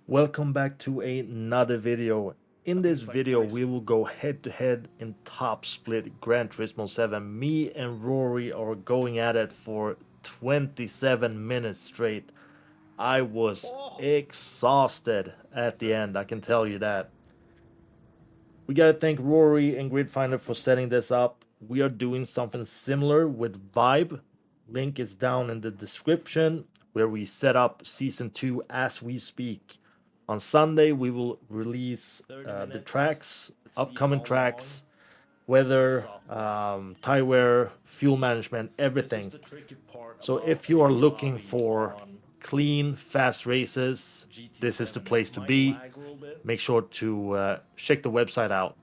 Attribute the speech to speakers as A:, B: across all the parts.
A: Welcome back to another video. In this video we will go head to head in top split Gran Turismo 7. Me and Rory are going at it for 27 minutes straight. I was exhausted at the end, I can tell you that. We gotta thank Rory and Gridfinder for setting this up. We are doing something similar with Vibe. Link is down in the description where we set up season 2 as we speak. On Sunday, we will release the tracks, upcoming tracks, weather, tire wear, fuel management, everything. So if you are looking for clean, fast races, this is the place to be. Make sure to check the website out.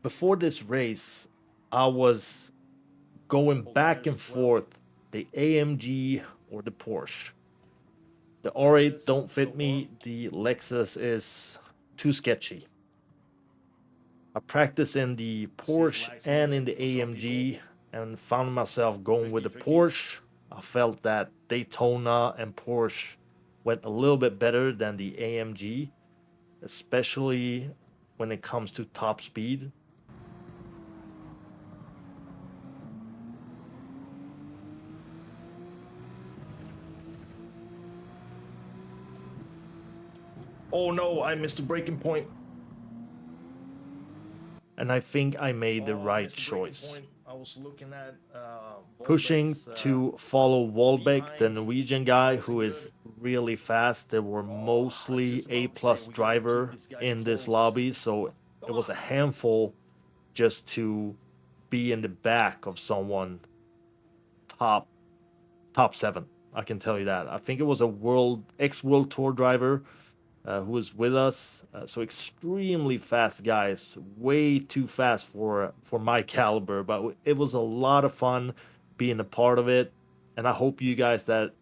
A: Before this race, I was going back and forth, the AMG or the Porsche. The R8 don't fit me, the Lexus is too sketchy. I practiced in the Porsche and in the AMG and found myself going with the Porsche. I felt that Daytona and Porsche went a little bit better than the AMG, especially when it comes to top speed.
B: Oh no, I missed a breaking point.
A: And I think I made the right choice.
B: I was looking at
A: Pushing to follow Wolbeck, the Norwegian guy who is really fast. There were mostly A plus driver in this lobby, so it was a handful just to be in the back of someone top 7. I can tell you that. I think it was a ex-world tour driver who was with us. So extremely fast guys, way too fast for my caliber. But it was a lot of fun being a part of it, and I hope you guys that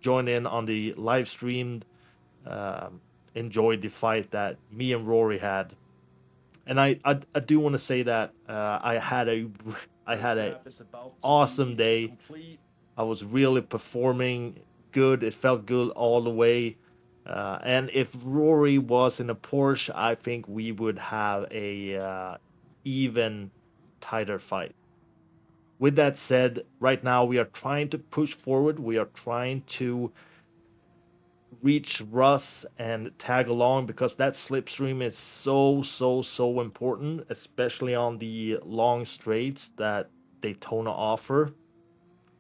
A: join in on the live stream enjoyed the fight that me and Rory had. And I do want to say that I had a awesome day. I was really performing good. It felt good all the way. And if Rory was in a Porsche, I think we would have a even tighter fight. With that said, right now we are trying to push forward. We are trying to reach Russ and tag along because that slipstream is so important, especially on the long straights that Daytona offer.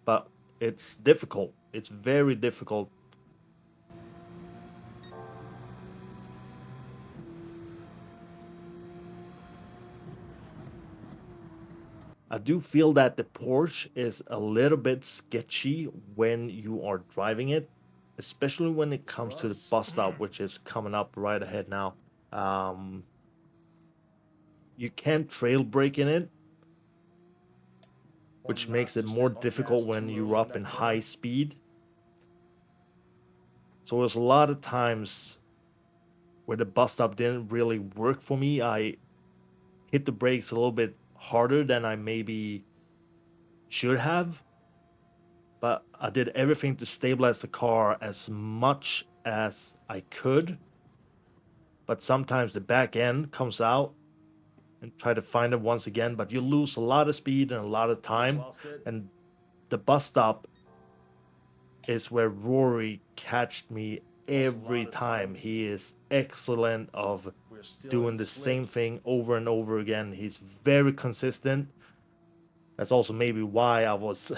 A: But it's difficult. It's very difficult. I do feel that the Porsche is a little bit sketchy when you are driving it, especially when it comes to the bus stop, which is coming up right ahead now. Um, you can't trail brake in it, which makes it more difficult when you're up in high speed. So there's a lot of times where the bus stop didn't really work for me. I hit the brakes a little bit harder than I maybe should have, but I did everything to stabilize the car as much as I could. But sometimes the back end comes out and try to find it once again, but you lose a lot of speed and a lot of time. And the bus stop is where Rory catched me every time. He is excellent of doing the same thing over and over again. He's very consistent. That's also maybe why I was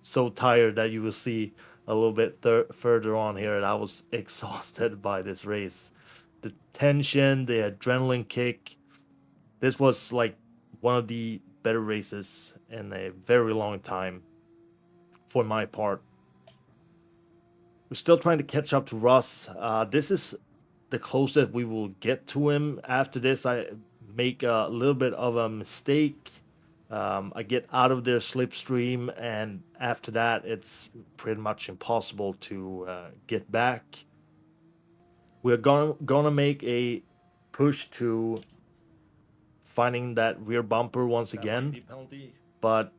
A: so tired that you will see a little bit further on here. And I was exhausted by this race. The tension, the adrenaline kick. This was like one of the better races in a very long time for my part. We're still trying to catch up to Russ. This is the closest we will get to him. After this, I make a little bit of a mistake. I get out of their slipstream, and after that, it's pretty much impossible to get back. We're gonna make a push to finding that rear bumper once again, but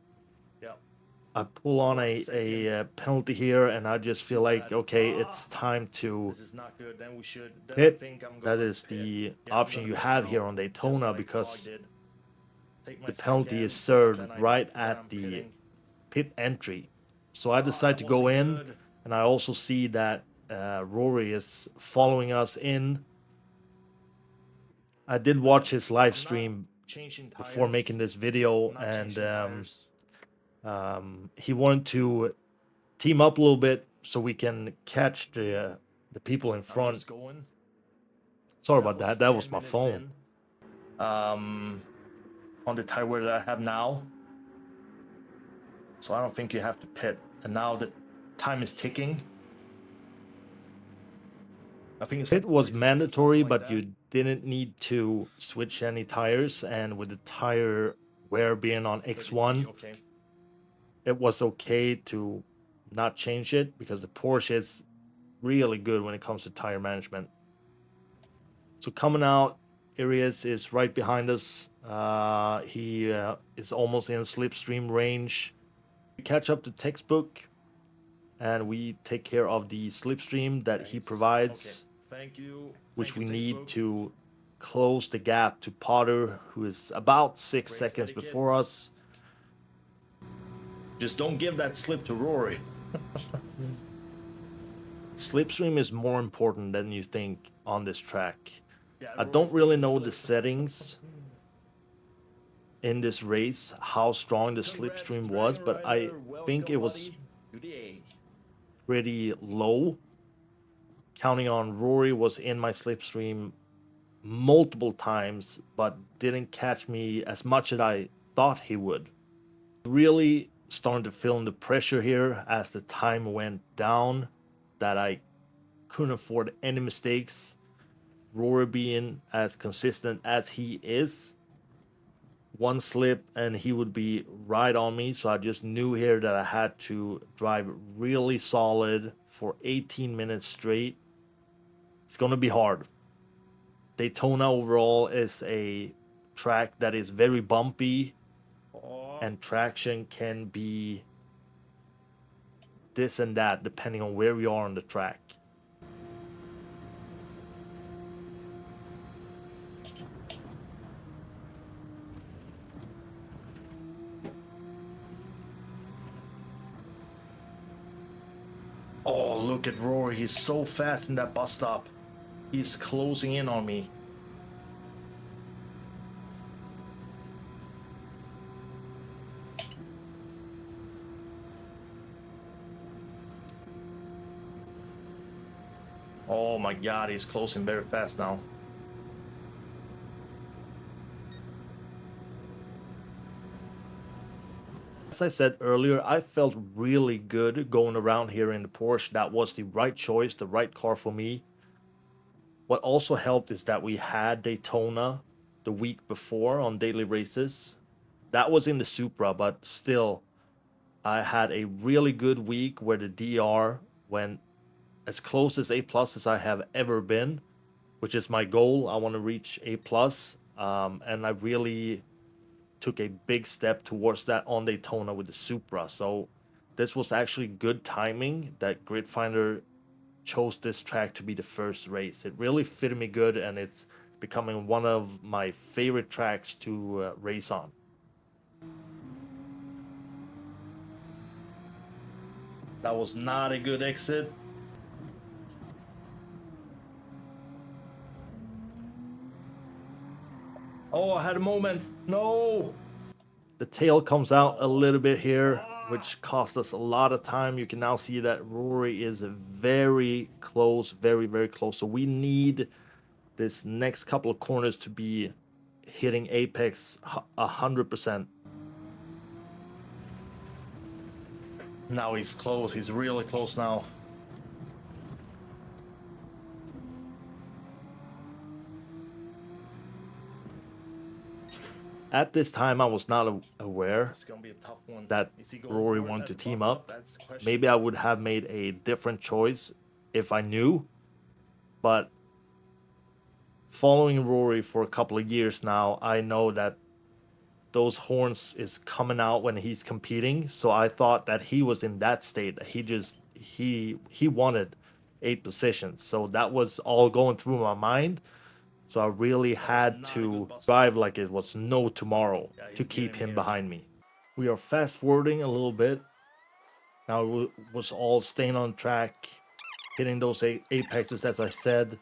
A: I pull on
B: One
A: a
B: second.
A: penalty here, and I just feel
B: Too
A: like,
B: bad.
A: okay, it's time to
B: This is not good. Then we should. Then I
A: pit.
B: think I'm
A: That
B: gonna
A: is
B: pit.
A: the
B: Yeah, I'm
A: option
B: gonna
A: you
B: pit
A: have here
B: now.
A: on
B: Just
A: Daytona
B: like Hog
A: because
B: did. Take my
A: the penalty is
B: second.
A: served
B: Then
A: right
B: then
A: at
B: I'm
A: the
B: pitting.
A: pit entry. So I
B: Ah,
A: decide
B: that
A: to go
B: wasn't
A: in,
B: good.
A: and I also see that Rory is following us in. I did watch his live
B: I'm not
A: stream
B: changing
A: before
B: tires.
A: making this
B: I'm
A: video,
B: not
A: and
B: changing tires.
A: he wanted to team up a little bit so we can catch the people in
B: I'm
A: front.
B: just going.
A: Sorry
B: That
A: about
B: was
A: that. That
B: 10
A: was my
B: minutes
A: phone.
B: in. Um, on the tire that I have now. So I don't think you have to pit. And now the time is ticking. I think it's
A: It
B: like
A: was
B: 40 seconds, something
A: mandatory,
B: like
A: but
B: that.
A: you didn't need to switch any tires. And with the tire wear being on
B: 33,
A: X1,
B: okay.
A: it was okay to not change it because the Porsche is really good when it comes to tire management. So coming out, Arias is right behind us. He is almost in slipstream range. We catch up to textbook, and we take care of the slipstream that he
B: Thanks. Okay.
A: provides,
B: Thank you.
A: which
B: Thank you,
A: we need
B: textbook.
A: to close the gap to Potter, who is about 6 seconds
B: Race
A: before
B: etiquette.
A: us.
B: Just don't give that slip to Rory.
A: Slipstream is more important than you think on this track.
B: Yeah,
A: I don't
B: Rory's
A: really
B: taking the
A: know the
B: slip.
A: settings in this race, how strong the
B: Congrats,
A: slipstream was,
B: Dragon
A: but I
B: Rider.
A: think
B: Welcome,
A: it was
B: buddy, to the A.
A: pretty low. Counting on Rory was in my slipstream multiple times, but didn't catch me as much as I thought he would. Really starting to feel the pressure here as the time went down that I couldn't afford any mistakes. Rory being as consistent as he is, one slip and he would be right on me. So I just knew here that I had to drive really solid for 18 minutes straight. It's going to be hard. Daytona overall is a track that is very bumpy,
B: Oh,
A: and traction can be this and that depending on where we are on the track.
B: oh, look at Rory. He's so fast in that bus stop. He's closing in on me. Oh my god, he's closing very fast now.
A: As I said earlier, I felt really good going around here in the Porsche. That was the right choice, the right car for me. What also helped is that we had Daytona the week before on daily races. That was in the Supra, but still, I had a really good week where the DR went as close as A plus as I have ever been, which is my goal. I want to reach A plus, and I really took a big step towards that on Daytona with the Supra. So this was actually good timing that Gridfinder chose this track to be the first race. It really fitted me good, and it's becoming one of my favorite tracks to race on.
B: That was not a good exit. Oh, I had a moment. No.
A: The tail comes out a
B: Oh.
A: little bit here,
B: Ah.
A: which cost us a lot of time. You can now see that Rory is very close, very close. So we need this next couple of corners to be hitting apex 100%.
B: Now he's close. He's really close now.
A: At this time, I was not aware
B: It's gonna be a tough one.
A: that
B: Is he going
A: Rory
B: for it
A: wanted
B: at
A: to
B: the
A: team
B: bus stop?
A: up.
B: That's the question.
A: Maybe I would have made a different choice if I knew, but following Rory for a couple of years now, I know that those horns is coming out when he's competing. So I thought that he was in that state. He wanted 8 positions. So that was all going through my mind. So I really had to drive like it was no tomorrow to keep him behind me. We are fast forwarding a little bit. Now it was all staying on track, hitting those apexes as I said.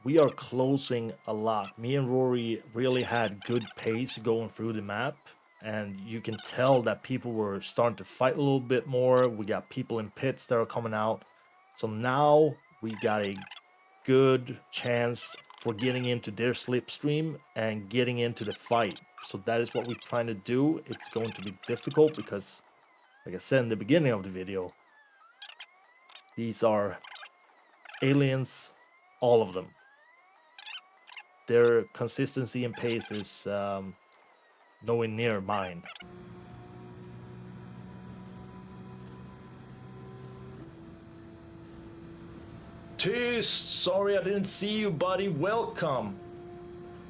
A: We are closing a lot. Me and Rory really had good pace going through the map, and you can tell that people were starting to fight a little bit more. We got people in pits that are coming out. So now we got a good chance for getting into their slipstream and getting into the fight. So that is what we're trying to do. It's going to be difficult because, like I said in the beginning of the video, these are aliens, all of them. Their consistency and pace is nowhere near mine.
B: Tyst! Sorry I didn't see you, buddy. Welcome.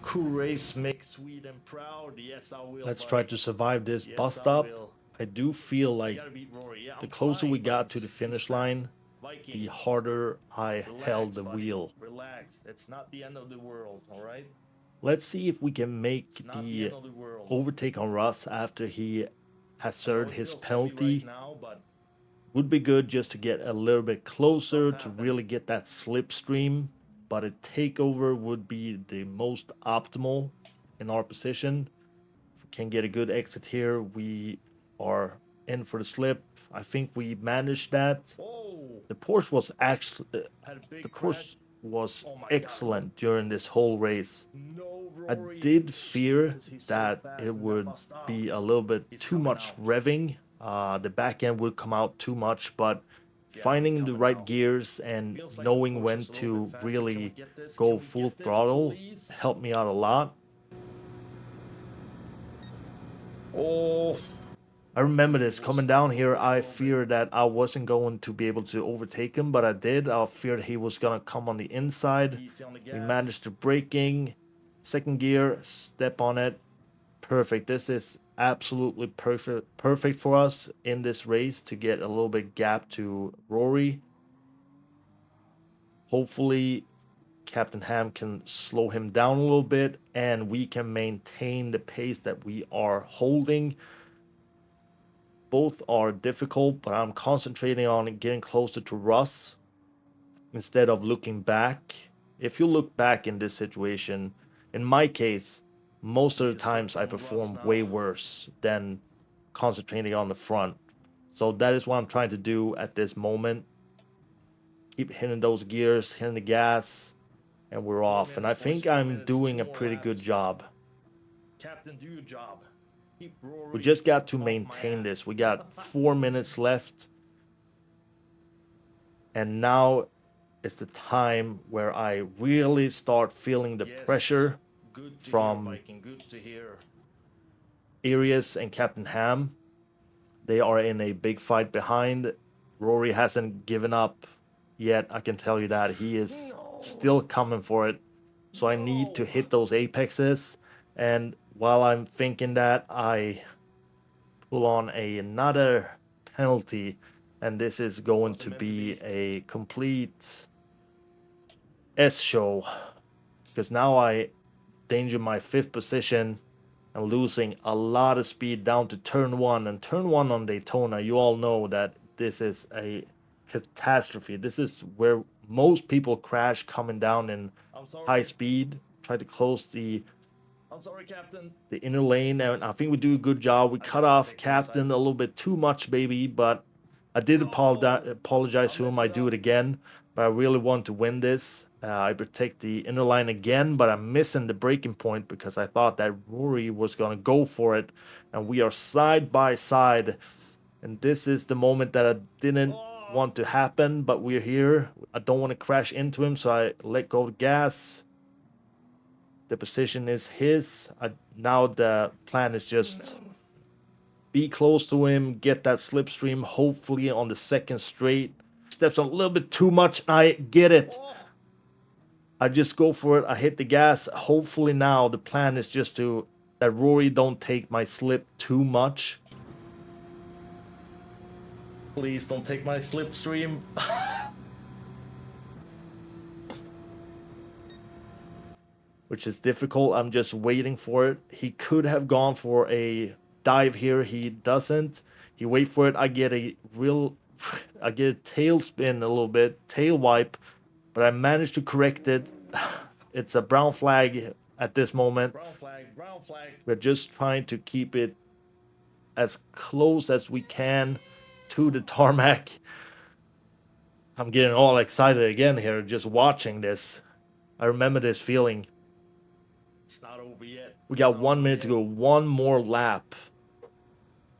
B: Cool race makes Sweden proud. Yes, I will.
A: Let's
B: buddy.
A: try to survive this
B: Yes,
A: bus
B: I
A: stop.
B: will.
A: I do feel like
B: Gotta beat Rory. Yeah,
A: the
B: I'm
A: closer
B: trying,
A: we
B: but
A: got to the
B: he's
A: finish
B: fast.
A: line,
B: Viking,
A: the harder I held the
B: buddy.
A: wheel.
B: Relax. It's not the end of the world, all right?
A: Let's see if we can make
B: It's not the
A: the
B: end of the world.
A: overtake on Russ after he has
B: I know
A: served
B: it
A: his
B: feels heavy
A: penalty.
B: right now, but
A: Would be good just to get a little bit closer to
B: happen.
A: really get that slipstream, but a takeover would be the most optimal in our position. If we can get a good exit here, we are in for the slip. I think we managed that.
B: oh,
A: The Porsche was actually
B: had a big
A: the
B: crash.
A: Porsche was
B: Oh my God.
A: excellent during this whole race.
B: No,
A: I
B: Rory.
A: did fear
B: Jesus, he's so
A: that
B: fast
A: it
B: in that
A: would
B: bus stop.
A: be a little bit
B: He's
A: too
B: coming
A: much
B: out.
A: revving. The back end would come out too much, but
B: Yeah,
A: finding
B: he's
A: the
B: coming
A: right
B: out.
A: gears and
B: Feels like
A: knowing
B: the
A: when
B: Porsche's a little bit
A: to
B: faster. Can we
A: really
B: get this?
A: go
B: Can we
A: full
B: get this,
A: throttle
B: please?
A: helped me out a lot.
B: Oh,
A: I remember this coming down here. I feared that I wasn't going to be able to overtake him, but I did. I feared he was gonna come on the inside.
B: easy on the gas.
A: We managed to braking, second gear, step on it. Perfect. This is absolutely perfect for us in this race to get a little bit gap to Rory. Hopefully Captain Ham can slow him down a little bit and we can maintain the pace that we are holding. Both are difficult, but I'm concentrating on getting closer to Russ instead of looking back. If you look back in this situation, in my case, most of the times I perform way worse than concentrating on the front. So that is what I'm trying to do at this moment. Keep hitting those gears, hitting the gas, and we're off. And I think I'm doing a pretty good job.
B: Captain, do your job. Keep Rory
A: We just got to
B: off my
A: maintain
B: ass.
A: this. We got 4 minutes left. And now is the time where I really start feeling the
B: Yes.
A: pressure
B: Good to
A: from
B: hear, Viking. Good to hear.
A: Arias and Captain Ham. They are in a big fight behind. Rory hasn't given up yet. I can tell you that. He is still coming for it. So I need to hit those apexes. And while I'm thinking that, I pull on another penalty. And this is going to be a complete S show. Because now I danger my 5th position and losing a lot of speed down to turn 1. And turn 1 on Daytona, you all know that this is a catastrophe. This is where most people crash coming down in high speed. Try to close
B: I'm sorry, Captain.
A: the inner lane, and I think we do a good job. We cut off Captain a little bit too much, baby, but I did apologize to him. I do it again, but I really want to win this. I protect the inner line again, but I'm missing the breaking point because I thought that Rory was going to go for it, and we are side by side. And this is the moment that I didn't want to happen, but we're here. I don't want to crash into him, so I let go of the gas. The position is his. Now the plan is just be close to him, get that slipstream, hopefully on the second straight. Steps on a little bit too much. I get it. I just go for it. I hit the gas. Hopefully now the plan is just to that Rory don't take my slip too much.
B: Please don't take my slipstream.
A: Which is difficult. I'm just waiting for it. He could have gone for a dive here. He doesn't. He wait for it. I get a I get a tail spin a little bit, tail wipe, but I managed to correct it. It's a brown flag at this moment.
B: Brown flag, brown flag.
A: We're just trying to keep it as close as we can to the tarmac. I'm getting all excited again here just watching this. I remember this feeling.
B: It's not over yet.
A: We got 1 minute to go. One more lap.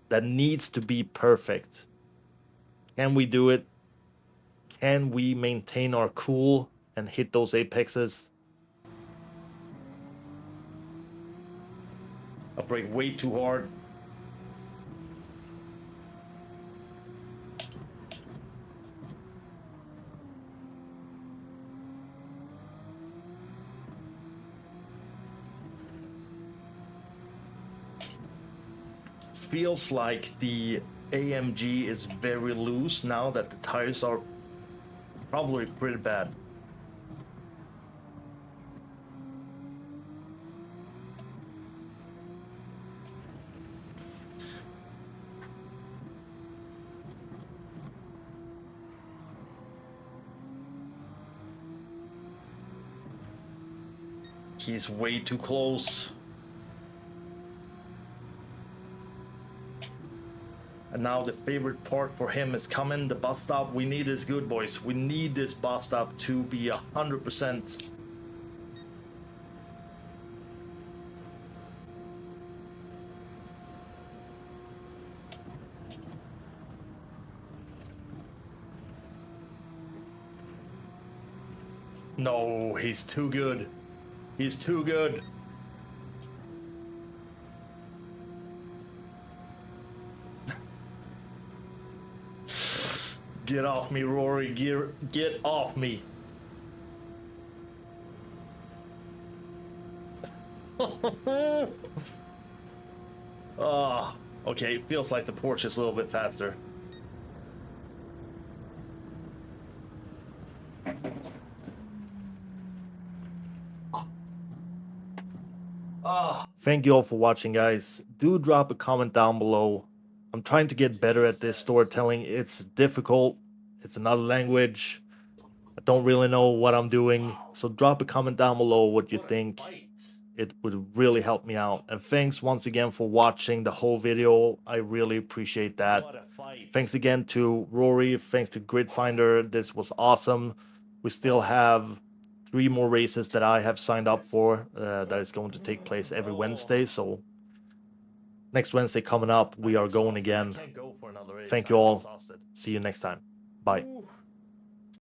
A: That needs to be perfect. Can we do it? Can we maintain our cool and hit those apexes?
B: I brake way too hard. Feels like the AMG is very loose now that the tires are probably pretty bad. He's way too close. And now the favorite part for him is coming, the bus stop. We need this, good boys. We need this bus stop to be 100%. No, he's too good. He's too good. Get off me, Rory. Get off me. Ah, okay, it feels like the Porsche is a little bit faster.
A: Thank you all for watching, guys. Do drop a comment down below. I'm trying to get better at this storytelling. It's difficult. It's another language. I don't really know what I'm doing. So drop a comment down below what you think. It would really help me out. And thanks once again for watching the whole video. I really appreciate that. Thanks again to Rory. Thanks to Gridfinder. This was awesome. We still have 3 more races that I have signed up for that is going to take place every Wednesday. So next Wednesday coming up, we are going again. Thank you all. See you next time. Bye.